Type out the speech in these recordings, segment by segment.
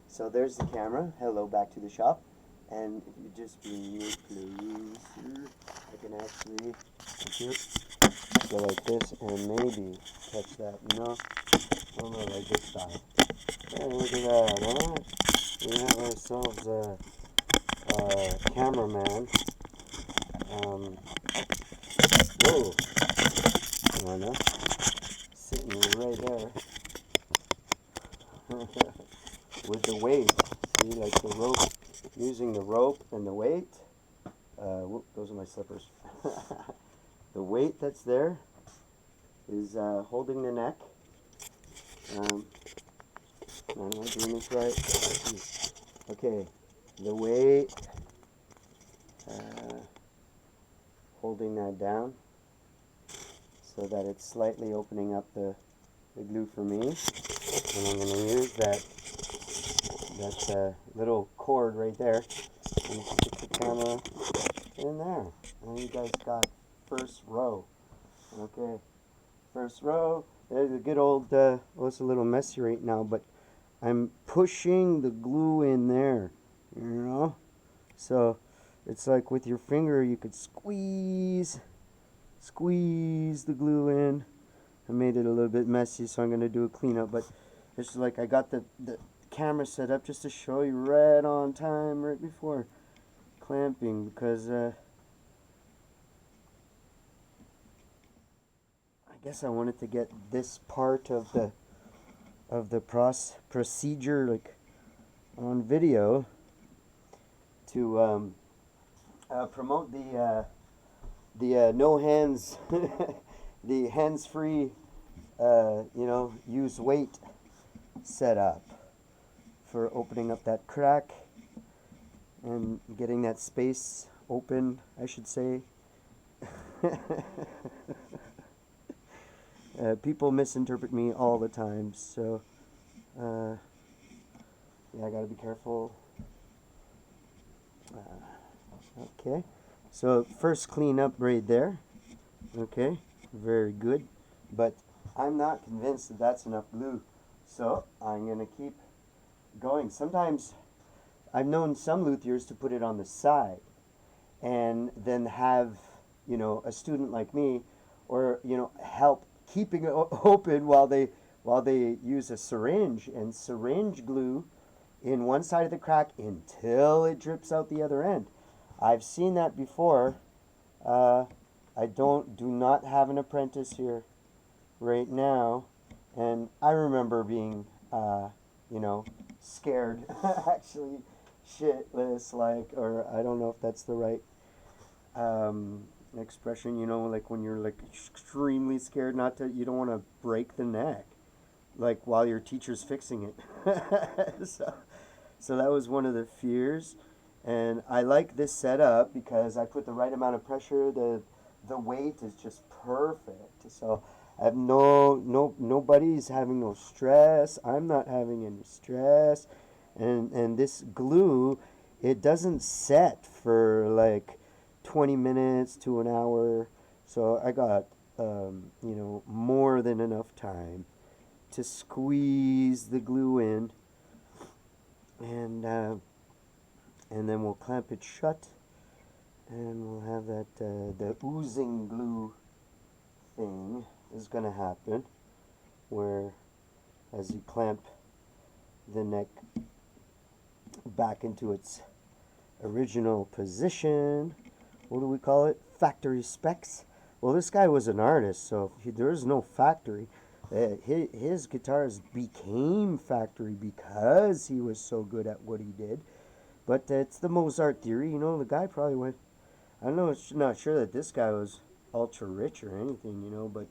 So there's the camera. Hello, back to the shop. And if you just bring it closer, I can actually go like this and maybe catch that, you know? Oh no, like this style. Hey, look at that, huh? We have ourselves a cameraman. Whoa, come on now. Sitting right there. With the weight. See, like the rope, using the rope and the weight. Whoop, those are my slippers. The weight that's there is holding the neck. Am I doing this right? Okay, the weight holding that down so that it's slightly opening up the glue for me. And I'm going to use that little cord right there and stick the camera in there. And you guys got first row. Okay, first row. There's a good old, well, it's a little messy right now, but I'm pushing the glue in there, you know? So it's like with your finger, you could squeeze the glue in. I made it a little bit messy, so I'm going to do a cleanup, but it's like I got the camera set up just to show you right on time, right before clamping, because I guess I wanted to get this part of the procedure like on video to promote the no hands the hands-free use weight setup for opening up that crack and getting that space open, I should say. People misinterpret me all the time, so yeah, I gotta be careful. Okay, so first clean up right there. Okay, very good, but I'm not convinced that that's enough glue, so I'm gonna keep going. Sometimes I've known some luthiers to put it on the side and then have, a student like me, or help keeping it open while they use a syringe and syringe glue in one side of the crack until it drips out the other end. I've seen that before. I do not have an apprentice here right now, and I remember being scared actually shitless, like, or I don't know if that's the right expression, like when you're like extremely scared, you don't want to break the neck, like while your teacher's fixing it. So that was one of the fears, and I like this setup because I put the right amount of pressure. The weight is just perfect. So I have nobody's having no stress. I'm not having any stress, and this glue, it doesn't set for like 20 minutes to an hour. So I got more than enough time to squeeze the glue in, and then we'll clamp it shut, and we'll have that the oozing glue thing is gonna happen, where as you clamp the neck back into its original position, what do we call it? Factory specs. Well, this guy was an artist, so there is no factory. His guitars became factory because he was so good at what he did. But it's the Mozart theory, the guy probably went. I don't know. Not sure that this guy was ultra rich or anything, but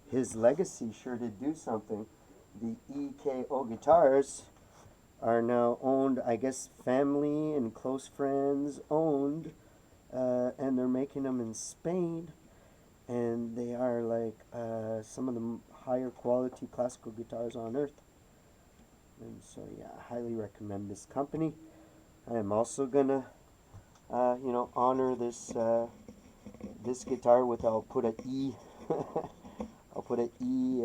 his legacy sure did do something. The EKO guitars are now owned, I guess, family and close friends owned, and they're making them in Spain, and they are like some of the higher quality classical guitars on earth. And so, yeah, I highly recommend this company. I am also gonna, honor this guitar with. I'll put an E. I'll put an E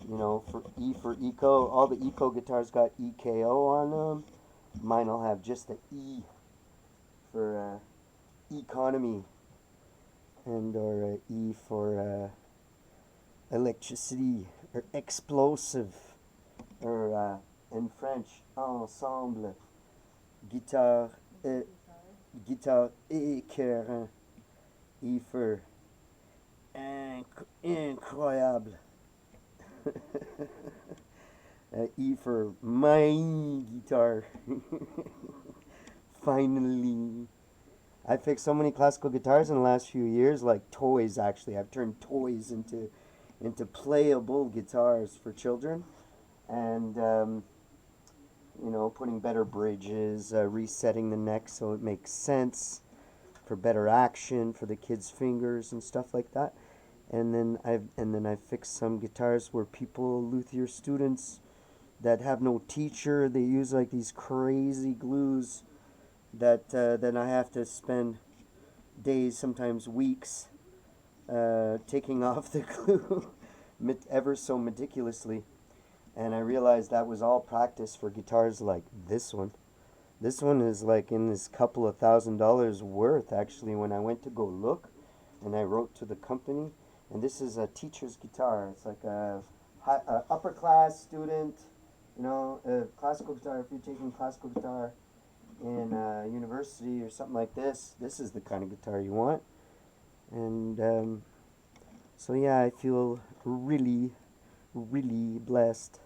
You know, for E for eco. All the eco guitars got EKO on them. Mine will have just the E for economy, and or E for electricity, or explosive, or in French, ensemble, guitare, guitare écœurant, E for incroyable. E for my guitar. Finally. I fixed so many classical guitars in the last few years, like toys actually. I've turned toys into playable guitars for children. And you know, putting better bridges, resetting the neck so it makes sense for better action for the kids' fingers and stuff like that. And then I've fixed some guitars where people, luthier students that have no teacher, they use like these crazy glues that then I have to spend days, sometimes weeks, taking off the glue ever so meticulously. And I realized that was all practice for guitars like this one. This one is like in this couple of $1,000s worth actually when I went to go look, and I wrote to the company. And this is a teacher's guitar. It's like a upper class student, you know, classical guitar. If you're taking classical guitar in university or something like this is the kind of guitar you want. And so yeah, I feel really, really blessed.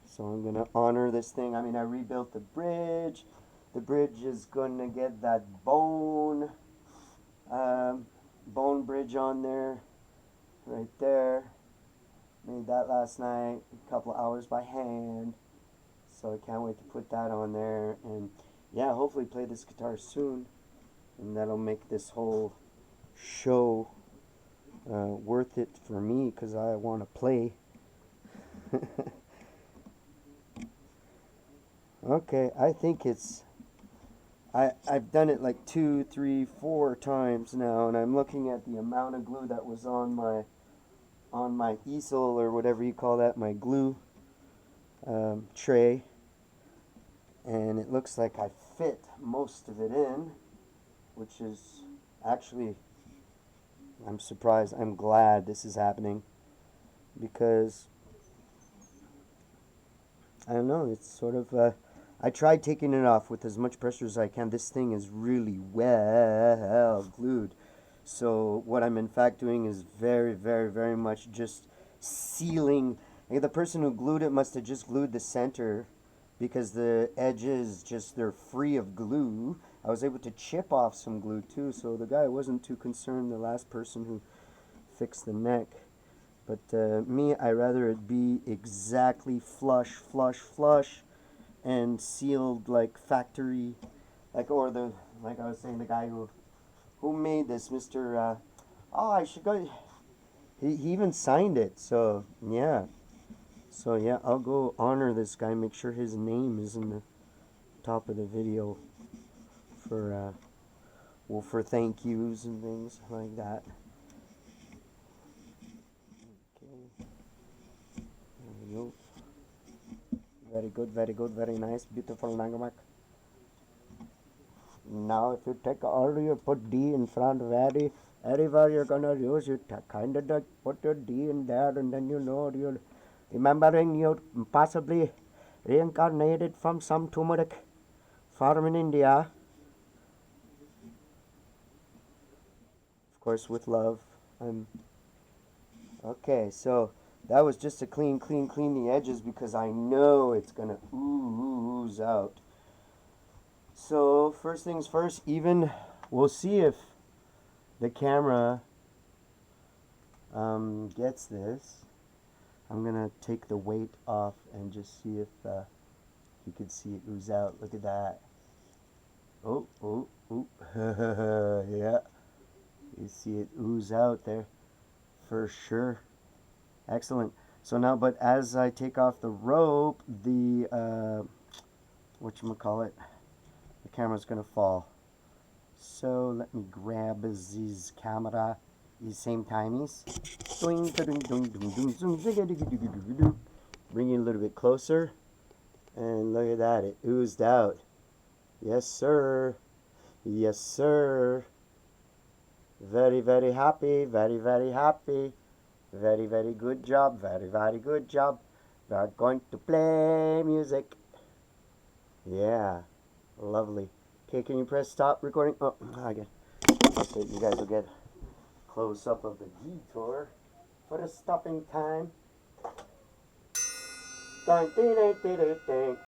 So I'm gonna honor this thing. I mean, I rebuilt the bridge. The bridge is gonna get that bone bridge on there, right there. Made that last night, a couple of hours by hand. So I can't wait to put that on there, and yeah, hopefully play this guitar soon, and that'll make this whole show worth it for me because I want to play. Okay, I think I've done it like 2, 3, 4 times now, and I'm looking at the amount of glue that was on my easel or whatever you call that, my glue tray, and it looks like I fit most of it in, which is actually, I'm surprised. I'm glad this is happening because I don't know. It's sort of. I tried taking it off with as much pressure as I can. This thing is really well glued. So what I'm in fact doing is very, very, very much just sealing. Like the person who glued it must have just glued the center because the edges just, they're free of glue. I was able to chip off some glue too, so the guy wasn't too concerned, the last person who fixed the neck. But me, I rather it be exactly flush, flush, flush, and sealed like factory, like, or the, like I was saying, the guy who made this, Mr. Oh, I should go. He even signed it. So yeah. So yeah, I'll go honor this guy. Make sure his name is in the top of the video for well, for thank yous and things like that. Okay, there we go. Very good, very good, very nice, beautiful Nagamak. Now, if you take all you put D in front of everywhere you're gonna use, you kind of like put your D in there, and then you know you're remembering you possibly reincarnated from some turmeric farm in India. Of course, with love. Okay, so that was just to clean the edges because I know it's gonna ooze out. So first things first, even we'll see if the camera gets this. I'm gonna take the weight off and just see if you can see it ooze out. Look at that. Oh, oh, oh. Yeah, you see it ooze out there for sure. Excellent. So now, but as I take off the rope, the whatchamacallit, the camera's gonna fall. So let me grab this camera These same timies. Bring it a little bit closer. And look at that, it oozed out. Yes, sir. Yes, sir. Very, very happy. Very, very happy. Very, very good job. Very, very good job. We are going to play music. Yeah. Lovely. Okay, can you press stop recording? Oh, again. So you guys will get close up of the guitar for the stopping time. Dun, dun, dun, dun, dun, dun.